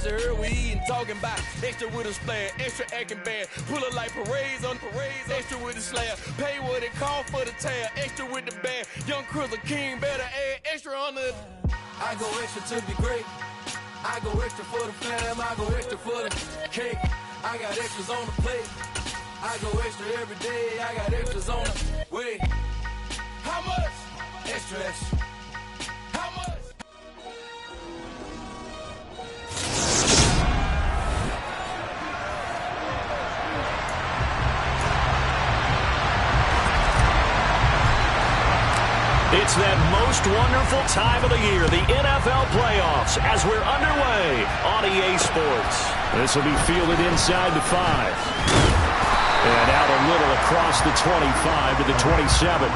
extra her we eatin', talking about extra with a splash, extra acting bad, pull it like parades on parades, extra with the slab, pay what it cost for the tab, extra with the bag, young Crystal King better add extra on the. I go extra to be great, I go extra for the fam, I go extra for the cake, I got extras on the plate, I go extra every day, I got extras on the way. How much? Extra, extra. How much? It's that most wonderful time of the year, the NFL playoffs, as we're underway on EA Sports. This will be fielded inside the 5. And out a little across the 25 to the 27.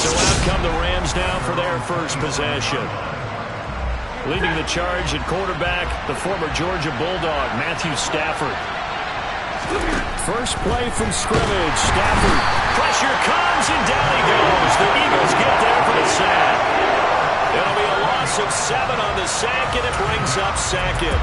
So out come the Rams now for their first possession. Leading the charge at quarterback, the former Georgia Bulldog, Matthew Stafford. First play from scrimmage, Stafford. Pressure comes and down he goes. The Eagles get there for the sack. It'll be a loss of 7 on the sack, and it brings up second.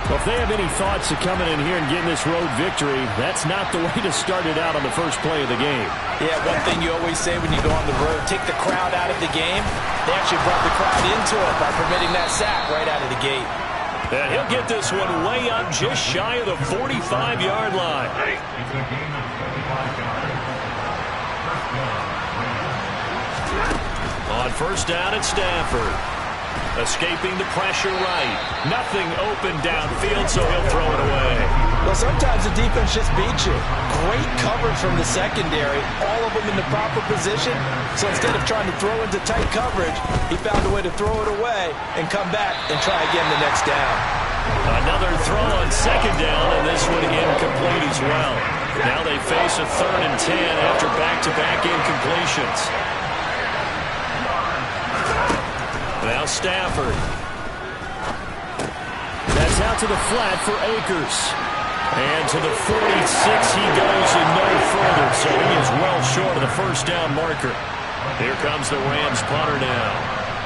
Well, if they have any thoughts of coming in here and getting this road victory, that's not the way to start it out on the first play of the game. Yeah, one thing you always say when you go on the road, take the crowd out of the game. They actually brought the crowd into it by permitting that sack right out of the gate. And he'll get this one way up just shy of the 45-yard line. On first down at Stafford. Escaping the pressure right. Nothing open downfield, so he'll throw it away. Well, sometimes the defense just beats you. Great coverage from the secondary. All of them in the proper position. So instead of trying to throw into tight coverage, he found a way to throw it away and come back and try again the next down. Another throw on second down, and this one incomplete as well. Now they face a 3rd and 10 after back-to-back incompletions. Now Stafford. That's out to the flat for Akers. And to the 46 he goes and no further, so he is well short of the first down marker. Here comes the Rams punter now.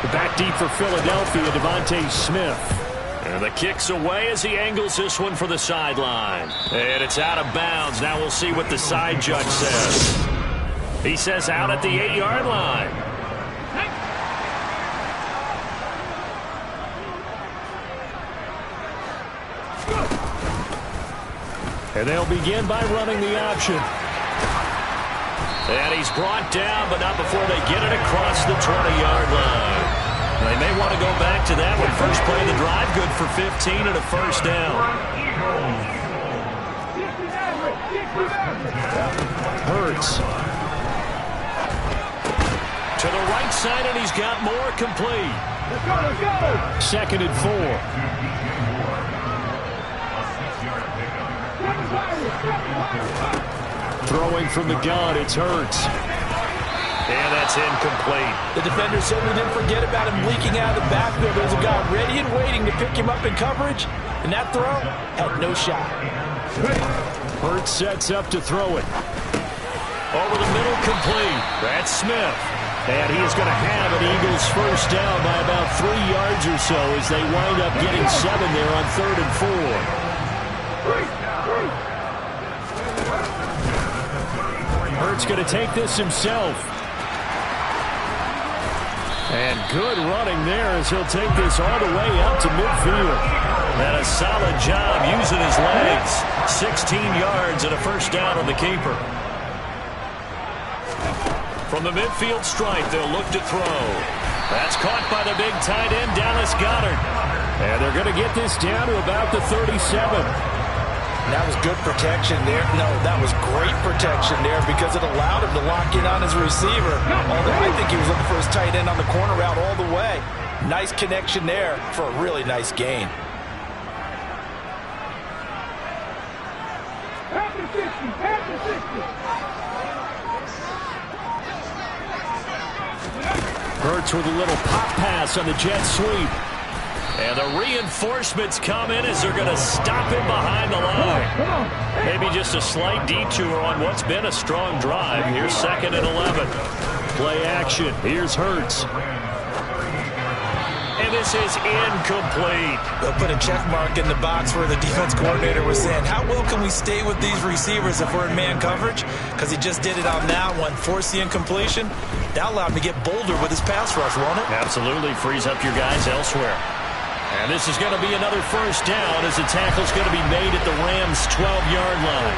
The back deep for Philadelphia, Devontae Smith. And the kick's away as he angles this one for the sideline. And it's out of bounds. Now we'll see what the side judge says. He says out at the 8-yard line. And they'll begin by running the option. And he's brought down, but not before they get it across the 20-yard line. They may want to go back to that one. First play of the drive, good for 15 and a first down. Hurts. To the right side, and he's got more complete. Let's go. 2nd and 4. Throwing from the gun, it's Hurts. And that's incomplete. The defender certainly didn't forget about him leaking out of the backfield. There's a guy ready and waiting to pick him up in coverage, and that throw had no shot. Hurts sets up to throw it. Over the middle, complete. That's Smith. And he is going to have an Eagles first down by about 3 yards or so as they wind up getting 7 there on 3rd and 4. Hurts going to take this himself. And good running there as he'll take this all the way up to midfield. And a solid job using his legs. 16 yards and a first down on the keeper. From the midfield stripe, they'll look to throw. That's caught by the big tight end, Dallas Goedert. And they're going to get this down to about the 37. That was good protection there. No, that was great protection there because it allowed him to lock in on his receiver. Although I think he was looking for his tight end on the corner route all the way. Nice connection there for a really nice gain. Hurts with a little pop pass on the jet sweep. And the reinforcements come in as they're going to stop him behind the line. Maybe just a slight detour on what's been a strong drive. Here's 2nd and 11. Play action. Here's Hurts. And this this is incomplete. They'll put a check mark in the box where the defense coordinator was saying, how well can we stay with these receivers if we're in man coverage? Because he just did it on that one, forced the incompletion. That allowed him to get bolder with his pass rush, won't it? Absolutely, frees up your guys elsewhere. And this is going to be another first down as the tackle's going to be made at the Rams' 12-yard line.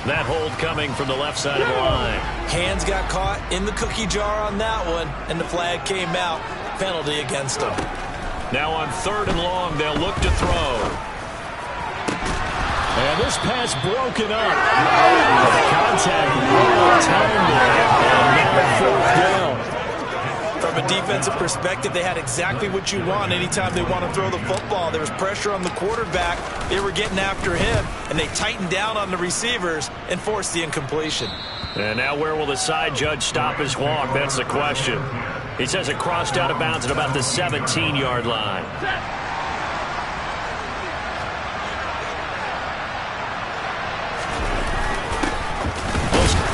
That hold coming from the left side of the line. Hands got caught in the cookie jar on that one, and the flag came out. Penalty against him. Now on 3rd and long, they'll look to throw. And this pass broken up. Contact one time there, and now 4th down. From a defensive perspective, they had exactly what you want anytime they want to throw the football. There was pressure on the quarterback. They were getting after him, and they tightened down on the receivers and forced the incompletion. And now where will the side judge stop his walk? That's the question. He says it crossed out of bounds at about the 17-yard line.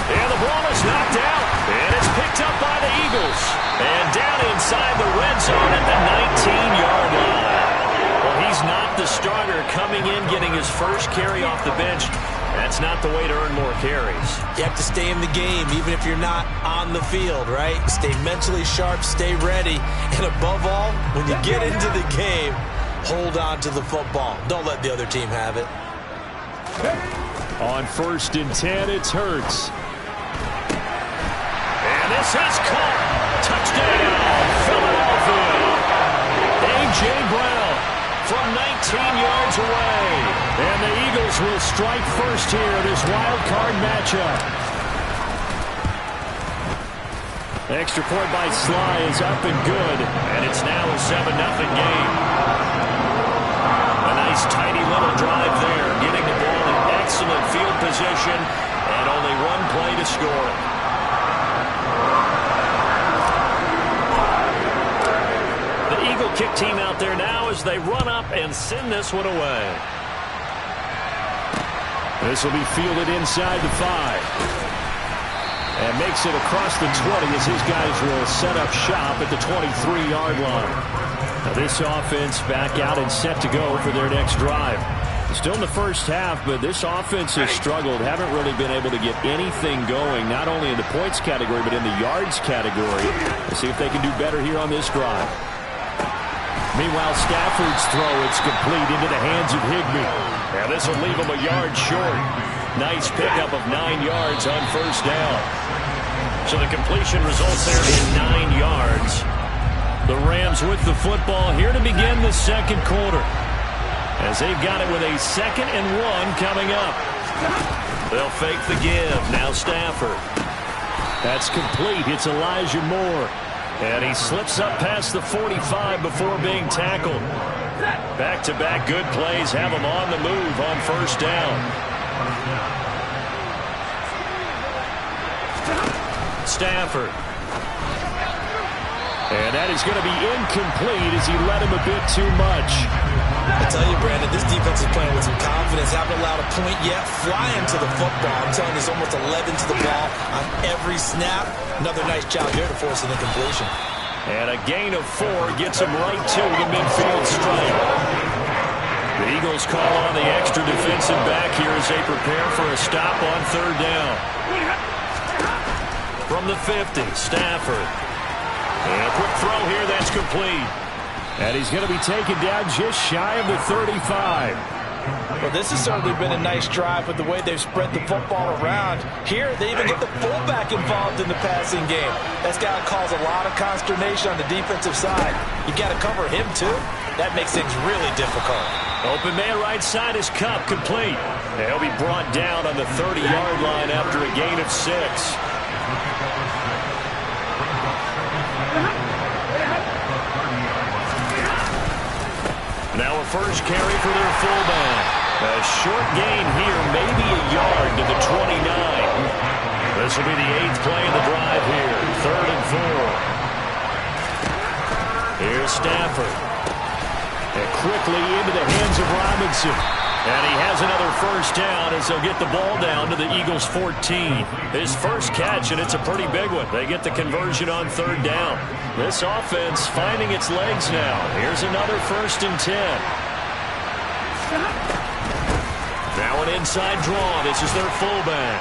And the ball is knocked out, and it's picked up by the Eagles. And down inside the red zone at the 19-yard line. Well, he's not the starter coming in, getting his first carry off the bench. That's not the way to earn more carries. You have to stay in the game, even if you're not on the field, right? Stay mentally sharp, stay ready, and above all, when you get into the game, hold on to the football. Don't let the other team have it. On 1st and 10, it's Hurts. And this has caught. Touchdown, Philadelphia. A.J. Brown from 19 yards away. And the Eagles will strike first here in this wild card matchup. Extra point by Sly is up and good. And it's now a 7-0 game. A nice tidy little drive there, getting the ball in excellent field position and only one play to score. The Eagle kick team out there now as they run up and send this one away. This will be fielded inside the 5. And makes it across the 20 as his guys will set up shop at the 23-yard line. Now this offense back out and set to go for their next drive. Still in the first half, but this offense has struggled. Haven't really been able to get anything going, not only in the points category, but in the yards category. Let's see if they can do better here on this drive. Meanwhile, Stafford's throw, it's complete into the hands of Higbee. Now this will leave him a yard short. Nice pickup of 9 yards on 1st down. So the completion results there in 9 yards. The Rams with the football here to begin the second quarter, as they've got it with a 2nd and 1 coming up. They'll fake the give. Now Stafford. That's complete. It's Elijah Moore. And he slips up past the 45 before being tackled. Back-to-back good plays have him on the move on 1st down. Stafford. And that is going to be incomplete as he led him a bit too much. I tell you, Brandon, this defense is playing with some confidence. Haven't allowed a point yet. Flying to the football. I'm telling you, there's almost 11 to the ball on every snap. Another nice job here to force an incompletion. And a gain of 4 gets him right to the midfield stripe. The Eagles call on the extra defensive back here as they prepare for a stop on 3rd down. From the 50, Stafford. And a quick throw here, that's complete. And he's going to be taken down just shy of the 35. Well, this has certainly been a nice drive with the way they've spread the football around. Here, they even get the fullback involved in the passing game. That's got to cause a lot of consternation on the defensive side. You got to cover him, too. That makes things really difficult. Open man right side is Cup, complete. And he'll be brought down on the 30-yard line after a gain of 6. Now a first carry for their fullback. A short gain here, maybe a yard to the 29. This will be the 8th play of the drive here. 3rd and 4. Here's Stafford. And quickly into the hands of Robinson. And he has another first down as they'll get the ball down to the Eagles' 14. His first catch, and it's a pretty big one. They get the conversion on third down. This offense finding its legs now. Here's another 1st and 10. Now an inside draw. This is their fullback.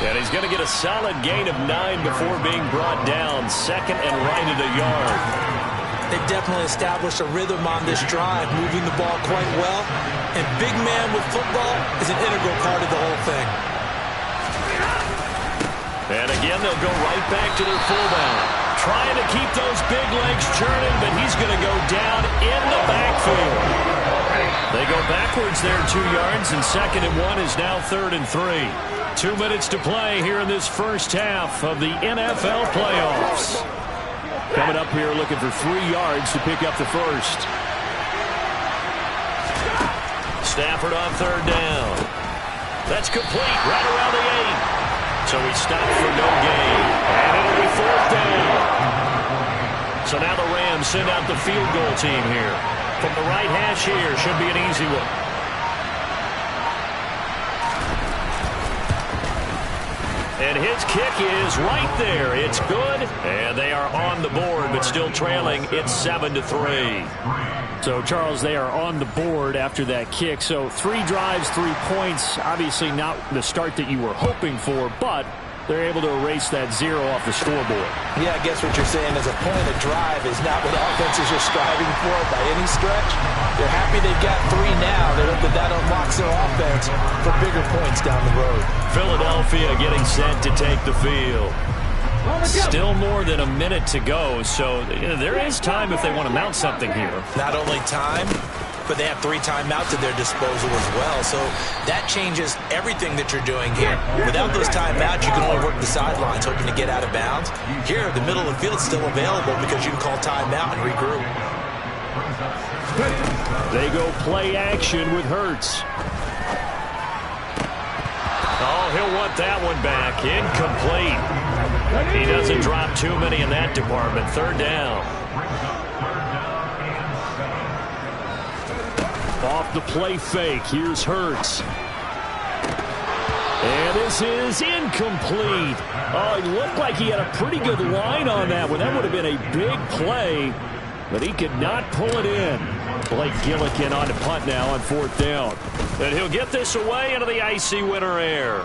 And he's going to get a solid gain of 9 before being brought down. 2nd and right at a yard. They've definitely established a rhythm on this drive, moving the ball quite well. And big man with football is an integral part of the whole thing. And again, they'll go right back to their fullback. Trying to keep those big legs churning, but he's going to go down in the backfield. They go backwards there 2 yards, and 2nd and 1 is now 3rd and 3. 2 minutes to play here in this first half of the NFL playoffs. Coming up here looking for 3 yards to pick up the first. Stafford on third down. That's complete right around the 8. So he stopped for no gain. And it'll be 4th down. So now the Rams send out the field goal team here. From the right hash here, should be an easy one. And his kick is right there. It's good. And they are on the board, but still trailing. It's 7-3. So, Charles, they are on the board after that kick. So 3 drives, 3 points. Obviously not the start that you were hoping for, but they're able to erase that 0 off the scoreboard. Yeah, I guess what you're saying is a point of drive is not what offenses are striving for by any stretch. They're happy they've got 3 now. They hope that unlocks their offense for bigger points down the road. Philadelphia getting set to take the field. Still more than a minute to go, so there is time if they want to mount something here. Not only time, but they have 3 timeouts at their disposal as well, so that changes everything that you're doing here. Without those timeouts, you can only work the sidelines, hoping to get out of bounds. Here, the middle of the field is still available because you can call timeout and regroup. They go play action with Hurts. Oh, he'll want that one back. Incomplete. He doesn't drop too many in that department. 3rd down. Off the play fake. Here's Hurts. And this is incomplete. Oh, it looked like he had a pretty good line on that one. That would have been a big play, but he could not pull it in. Blake Gillikin on to punt now on 4th down. And he'll get this away into the icy winter air.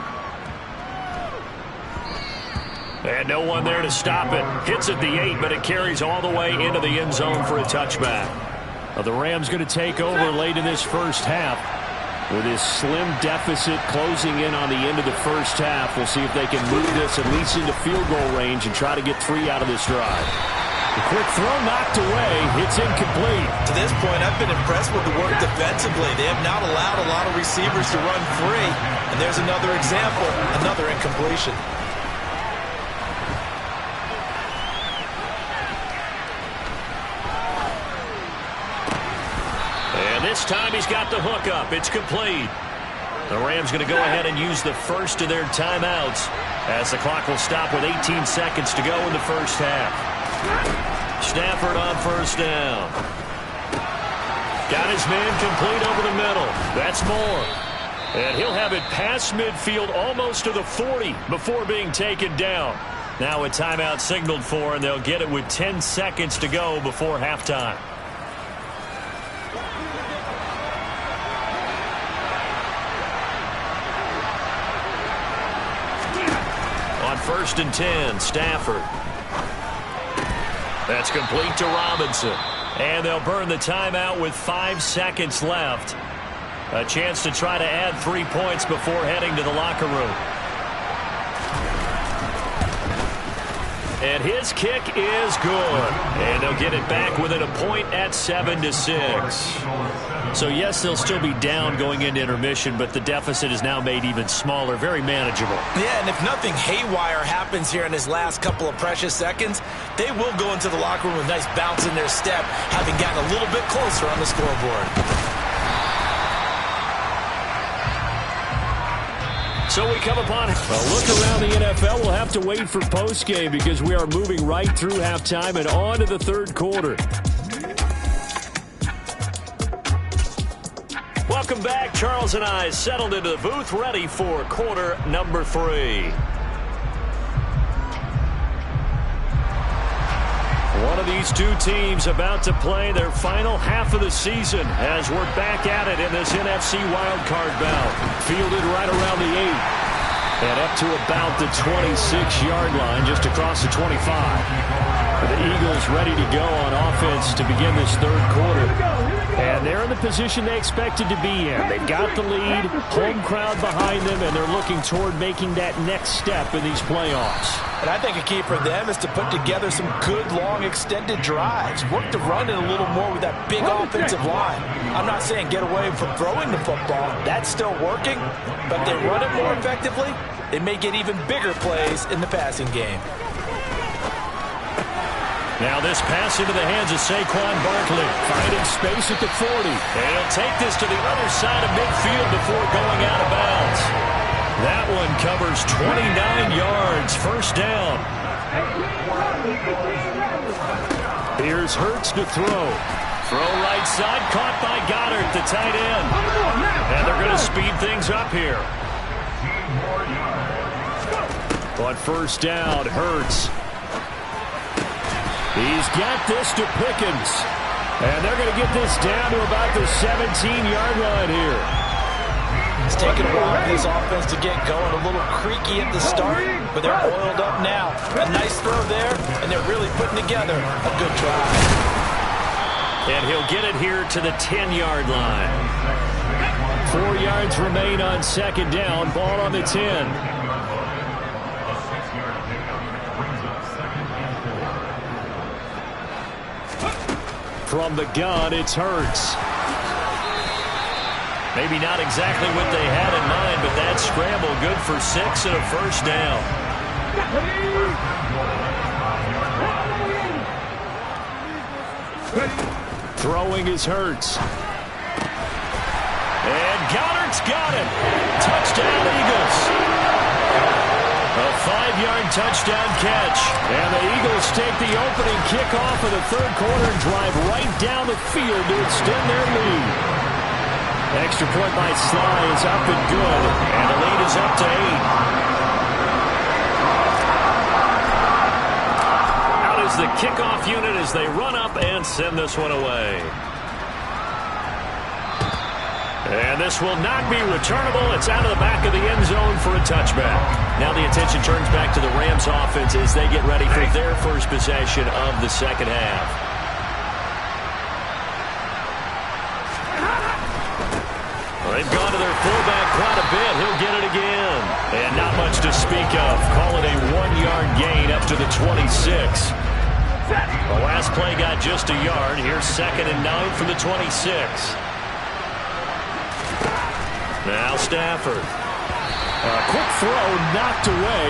And no one there to stop it. Hits at the 8, but it carries all the way into the end zone for a touchback. The Rams going to take over late in this first half with this slim deficit closing in on the end of the first half. We'll see if they can move this at least into field goal range and try to get 3 out of this drive. The quick throw knocked away. It's incomplete. To this point, I've been impressed with the work defensively. They have not allowed a lot of receivers to run free. And there's another example, another incompletion. This time he's got the hook up. It's complete. The Rams going to go ahead and use the first of their timeouts as the clock will stop with 18 seconds to go in the first half. Stafford on 1st down. Got his man complete over the middle. That's more. And he'll have it past midfield almost to the 40 before being taken down. Now a timeout signaled for, and they'll get it with 10 seconds to go before halftime. On 1st and 10, Stafford. That's complete to Robinson. And they'll burn the timeout with 5 seconds left. A chance to try to add 3 points before heading to the locker room. And his kick is good. And they'll get it back within a point at 7-6. So, yes, they'll still be down going into intermission, but the deficit is now made even smaller, very manageable. Yeah, and if nothing haywire happens here in his last couple of precious seconds, they will go into the locker room with a nice bounce in their step, having gotten a little bit closer on the scoreboard. So we come upon a look around the NFL. We'll have to wait for postgame because we are moving right through halftime and on to the 3rd quarter. Welcome back. Charles and I settled into the booth, ready for quarter number 3. One of these two teams about to play their final half of the season as we're back at it in this NFC wildcard bout. Fielded right around the 8 and up to about the 26-yard line, just across the 25. The Eagles ready to go on offense to begin this third quarter. And they're in the position they expected to be in. They've got the lead, home crowd behind them, and they're looking toward making that next step in these playoffs. And I think a key for them is to put together some good, long, extended drives. Work the run in a little more with that big offensive line. I'm not saying get away from throwing the football. That's still working. But if they run it more effectively, they may get even bigger plays in the passing game. Now this pass into the hands of Saquon Barkley. Finding space at the 40. And he'll take this to the other side of midfield before going out of bounds. That one covers 29 yards. First down. Here's Hurts to throw. Throw right side. Caught by Goddard, the tight end. And they're going to speed things up here. On first down, Hurts. He's got this to Pickens. And they're going to get this down to about the 17-yard line here. It's taken a while for this offense to get going. A little creaky at the start, but they're oiled up now. A nice throw there, and they're really putting together a good drive. And he'll get it here to the 10-yard line. 4 yards remain on second down. Ball on the 10. From the gun, it's Hurts. Maybe not exactly what they had in mind, but that scramble good for 6 and a first down. Throwing is Hurts. And Goddard's got it. Touchdown, Eagles. A 5-yard touchdown catch. And the Eagles take the opening kickoff of the third quarter and drive right down the field to extend their lead. Extra point by Sly is up and good. And the lead is up to 8. Out is the kickoff unit as they run up and send this one away. And this will not be returnable. It's out of the back of the end zone for a touchback. Now the attention turns back to the Rams offense as they get ready for their first possession of the second half. Well, they've gone to their fullback quite a bit. He'll get it again. And not much to speak of. Call it a 1-yard gain up to the 26. The last play got just a yard. Here's 2nd and 9 from the 26. Now Stafford. A quick throw knocked away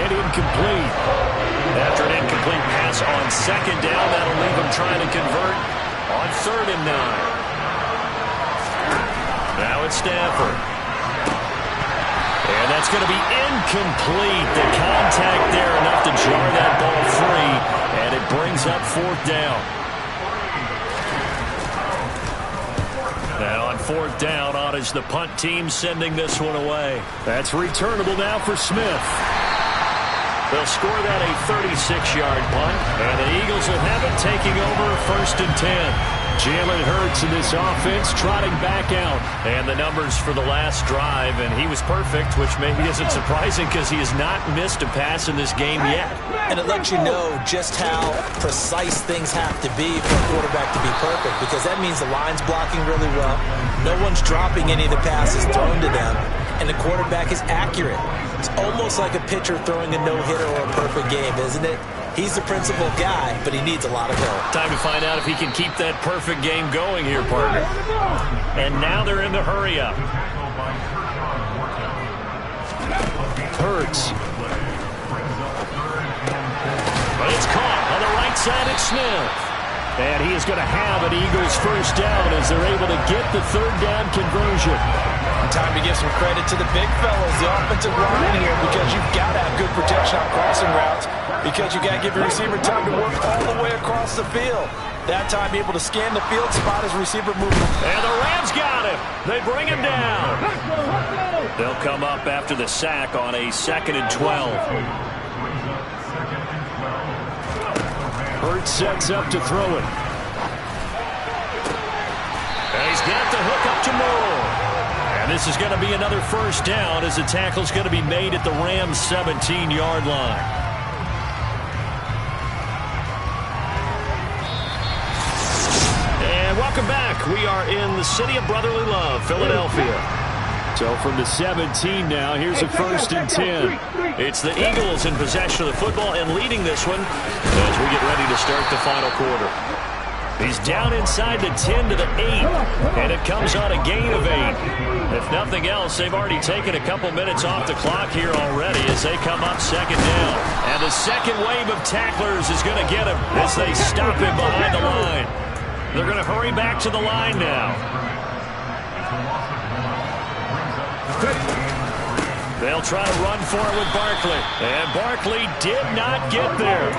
and incomplete. After an incomplete pass on second down, that'll leave him trying to convert on 3rd and 9. Now it's Stafford. And that's going to be incomplete. The contact there enough to jar that ball free, and it brings up 4th down. Now on 4th down, on is the punt team sending this one away. That's returnable now for Smith. They'll score that a 36-yard punt, and the Eagles will have it taking over 1st and 10. Jalen Hurts in this offense trotting back out. And the numbers for the last drive, and he was perfect, which maybe isn't surprising because he has not missed a pass in this game yet. And it lets you know just how precise things have to be for a quarterback to be perfect, because that means the line's blocking really well. No one's dropping any of the passes thrown to them, and the quarterback is accurate. It's almost like a pitcher throwing a no-hitter or a perfect game, isn't it? He's the principal guy, but he needs a lot of help. Time to find out if he can keep that perfect game going here, partner. And now they're in the hurry-up. Hurts. But it's caught on the right side at Smith. And he is going to have an Eagles first down as they're able to get the 3rd down conversion. Time to give some credit to the big fellas, the offensive line here, because you've got to have good protection on crossing routes, because you got to give your receiver time to work all the way across the field. That time able to scan the field, spot his receiver moving. And the Rams got him. They bring him down. They'll come up after the sack on a 2nd and 12. Hurts sets up to throw it. And he's got the hook up to Moore. And this is going to be another first down as the tackle's going to be made at the Rams' 17-yard line. And welcome back. We are in the city of brotherly love, Philadelphia. So from the 17 now, here's a 1st and 10. It's the Eagles in possession of the football and leading this one as we get ready to start the final quarter. He's down inside the 10 to the 8, and it comes on a gain of 8. If nothing else, they've already taken a couple minutes off the clock here already as they come up 2nd down. And the second wave of tacklers is going to get him as they stop him behind the line. They're going to hurry back to the line now. They'll try to run for it with Barkley. And Barkley did not get there.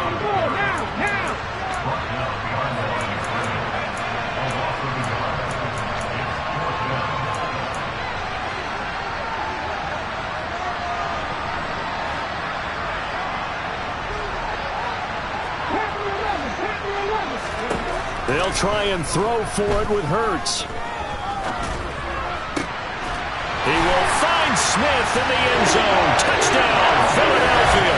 They'll try and throw for it with Hurts. He will find Smith in the end zone. Touchdown, Philadelphia.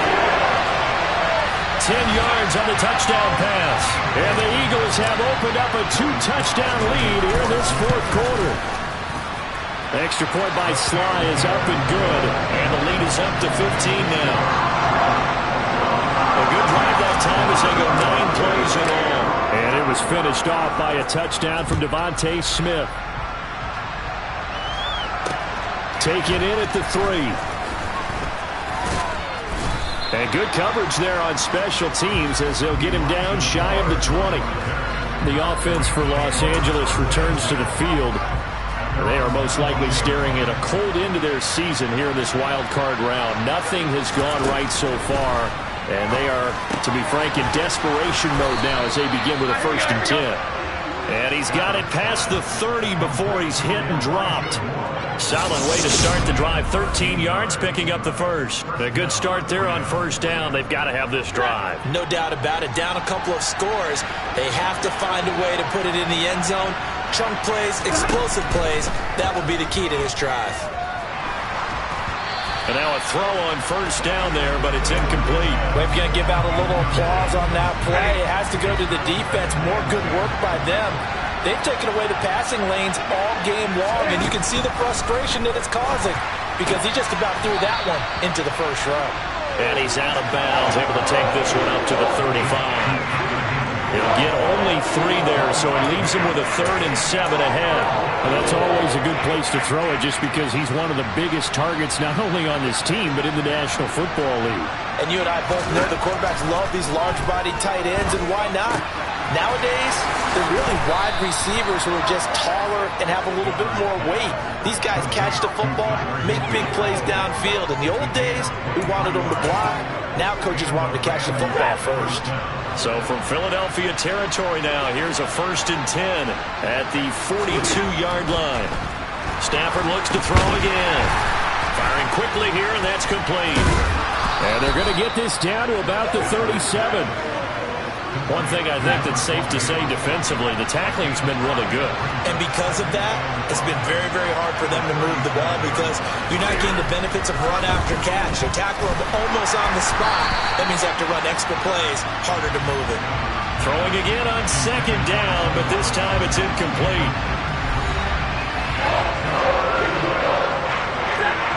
10 yards on the touchdown pass. And the Eagles have opened up a 2-touchdown lead here in this 4th quarter. Extra point by Sly is up and good. And the lead is up to 15 now. A good drive that time as they go 9 plays in all. And it was finished off by a touchdown from Devontae Smith. Taken in at the 3. And good coverage there on special teams as they'll get him down shy of the 20. The offense for Los Angeles returns to the field. They are most likely staring at a cold end to their season here in this wild card round. Nothing has gone right so far, and they are, to be frank, in desperation mode now as they begin with a 1st and 10. And he's got it past the 30 before he's hit and dropped. Solid way to start the drive. 13 yards, picking up the first. A good start there on 1st down. They've got to have this drive. No doubt about it. Down a couple of scores. They have to find a way to put it in the end zone. Chunk plays, explosive plays. That will be the key to this drive. And now a throw on 1st down there, but it's incomplete. We're going to give out a little applause on that play. It has to go to the defense. More good work by them. They've taken away the passing lanes all game long, and you can see the frustration that it's causing because he just about threw that one into the 1st row. And he's out of bounds, able to take this one up to the 35. He'll get only 3 there, so it leaves him with a 3rd and 7 ahead. And that's always a good place to throw it just because he's one of the biggest targets not only on this team but in the National Football League. And you and I both know the quarterbacks love these large-bodied tight ends, and why not? Nowadays, they're really wide receivers who are just taller and have a little bit more weight. These guys catch the football, make big plays downfield. In the old days, we wanted them to block. Now coaches want them to catch the football first. So from Philadelphia territory now, here's a 1st and 10 at the 42-yard line. Stafford looks to throw again. Firing quickly here, and that's complete. And they're going to get this down to about the 37. One thing I think that's safe to say defensively, the tackling's been really good. And because of that, it's been very, very hard for them to move the ball because you're not getting the benefits of run after catch. They tackle them almost on the spot. That means they have to run extra plays, harder to move it. Throwing again on 2nd down, but this time it's incomplete.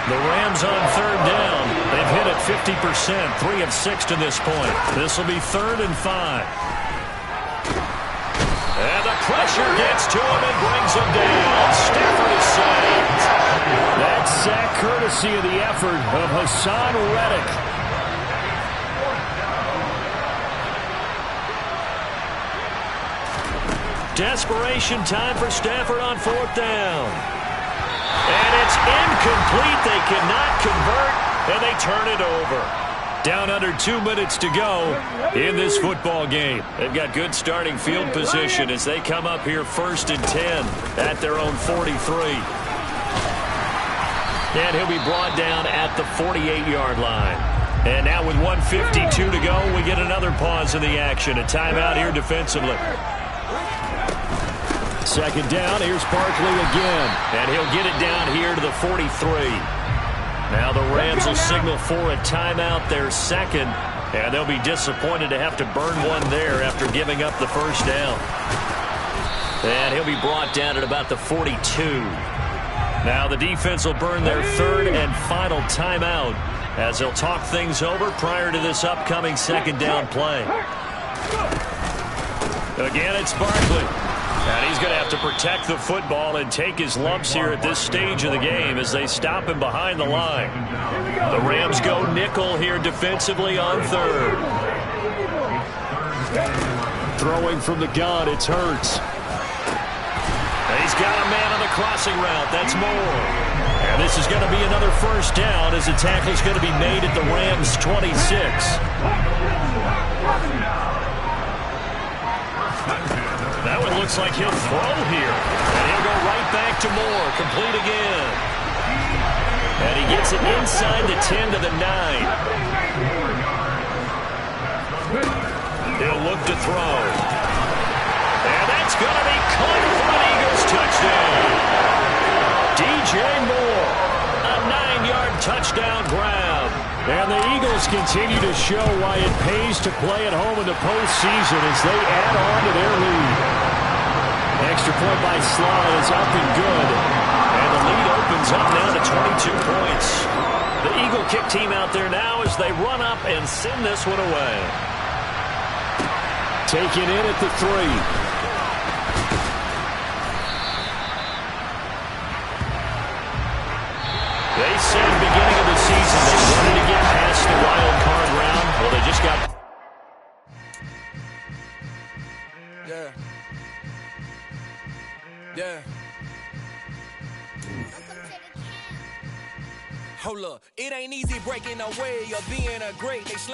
The Rams on 3rd down. They've hit it 50%, 3 of 6 to this point. This will be 3rd and 5. And the pressure gets to him and brings him down. Stafford is sacked. That sack courtesy of the effort of Hassan Reddick. Desperation time for Stafford on 4th down. And it's incomplete. They cannot convert, and they turn it over. Down under 2 minutes to go in this football game. They've got good starting field position as they come up here 1st and 10 at their own 43. And he'll be brought down at the 48-yard line. And now with 1:52 to go, we get another pause in the action. A timeout here defensively. Second down, here's Barkley again. And he'll get it down here to the 43. Now the Rams will signal for a timeout, their second. And they'll be disappointed to have to burn one there after giving up the first down. And he'll be brought down at about the 42. Now the defense will burn their third and final timeout as they'll talk things over prior to this upcoming second down play. Again, it's Barkley. And he's going to have to protect the football and take his lumps here at this stage of the game as they stop him behind the line. The Rams go nickel here defensively on third. Throwing from the gun, it's Hurts. He's got a man on the crossing route. That's Moore. And this is going to be another first down as the tackle's going to be made at the Rams' 26. That one looks like he'll throw here. And he'll go right back to Moore. Complete again. And he gets it inside the 10 to the 9. He'll look to throw. And that's going to be caught for an Eagles touchdown. DJ Moore, a 9-yard touchdown grab. And the Eagles continue to show why it pays to play at home in the postseason as they add on to their lead. Extra point by Sly is up and good. And the lead opens up now to 22 points. The Eagle kick team out there now as they run up and send this one away. Taken in at the 3. They said beginning of the season they wanted to get past the wild card round. Well, they just got... Yeah. Hold up. It ain't easy breaking away or being a great. They slam